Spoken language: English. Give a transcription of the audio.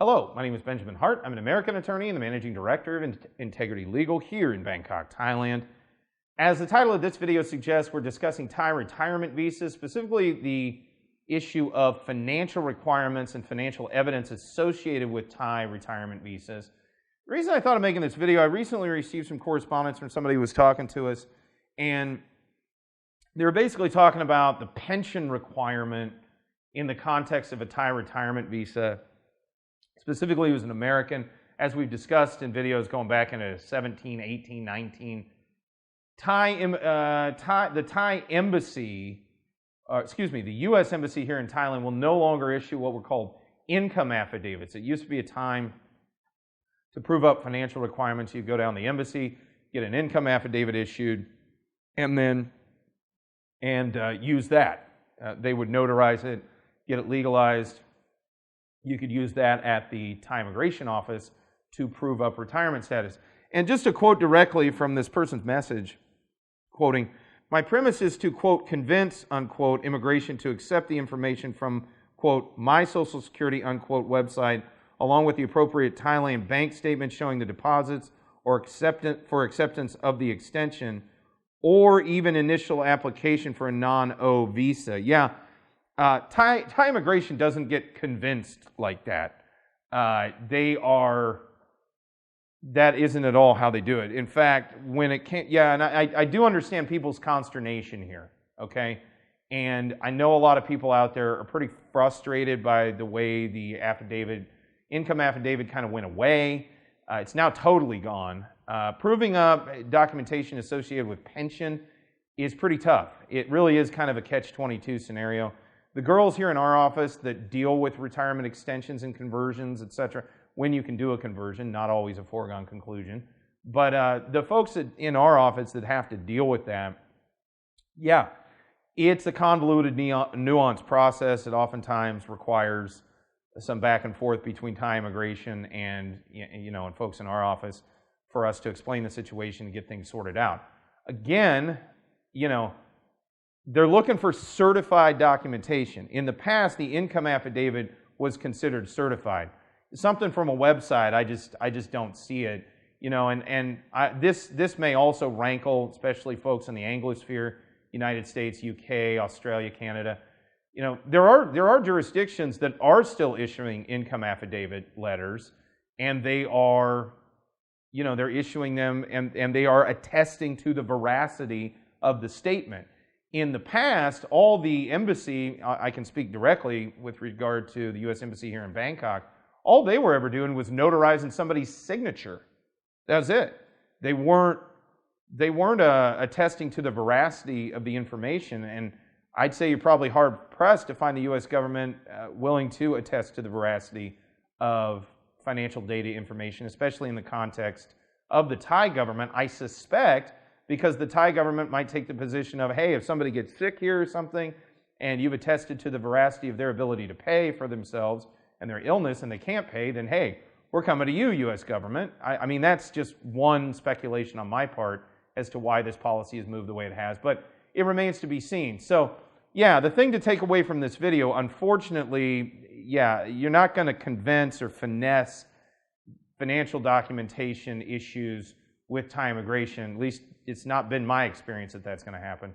Hello, my name is Benjamin Hart. I'm an American attorney and the managing director of Integrity Legal here in Bangkok, Thailand. As the title of this video suggests, we're discussing Thai retirement visas, specifically the issue of financial requirements and financial evidence associated with Thai retirement visas. The reason I thought of making this video, I recently received some correspondence from somebody who was talking to us, and they were basically talking about the pension requirement in the context of a Thai retirement visa. Specifically, he was an American. As we've discussed in videos going back into 17, 18, 19, the U.S. Embassy here in Thailand will no longer issue what were called income affidavits. It used to be a time to prove up financial requirements. You go down to the embassy, get an income affidavit issued, and then use that. They would notarize it, get it legalized. You could use that at the Thai immigration office to prove up retirement status. And just to quote directly from this person's message, quoting, "My premise is to, quote, convince, unquote, immigration to accept the information from, quote, my Social Security, unquote, website, along with the appropriate Thailand bank statement showing the deposits or acceptance of the extension, or even initial application for a non-O visa." Yeah. Thai immigration doesn't get convinced like that. That isn't at all how they do it. In fact, when it can't, and I do understand people's consternation here, okay? And I know a lot of people out there are pretty frustrated by the way the income affidavit kind of went away. It's now totally gone. Proving up documentation associated with pension is pretty tough. It really is kind of a catch-22 scenario. The girls here in our office that deal with retirement extensions and conversions, etc., when you can do a conversion, not always a foregone conclusion, but the folks in our office that have to deal with that, yeah, it's a convoluted, nuanced process. It oftentimes requires some back and forth between Thai immigration and folks in our office for us to explain the situation and get things sorted out. Again, they're looking for certified documentation. In the past, the income affidavit was considered certified. Something from a website, I just don't see it. This may also rankle, especially folks in the Anglosphere, United States, UK, Australia, Canada. There are jurisdictions that are still issuing income affidavit letters, and they are, they're issuing them and they are attesting to the veracity of the statement. In the past, all the embassy, I can speak directly with regard to the U.S. Embassy here in Bangkok, all they were ever doing was notarizing somebody's signature. That was it. They weren't attesting to the veracity of the information, and I'd say you're probably hard-pressed to find the U.S. government willing to attest to the veracity of financial data information, especially in the context of the Thai government, I suspect, because the Thai government might take the position of, hey, if somebody gets sick here or something, and you've attested to the veracity of their ability to pay for themselves and their illness and they can't pay, then hey, we're coming to you, U.S. government. I mean, that's just one speculation on my part as to why this policy has moved the way it has, but it remains to be seen. So, yeah, the thing to take away from this video, unfortunately, you're not going to convince or finesse financial documentation issues with Thai immigration. At least it's not been my experience that that's going to happen.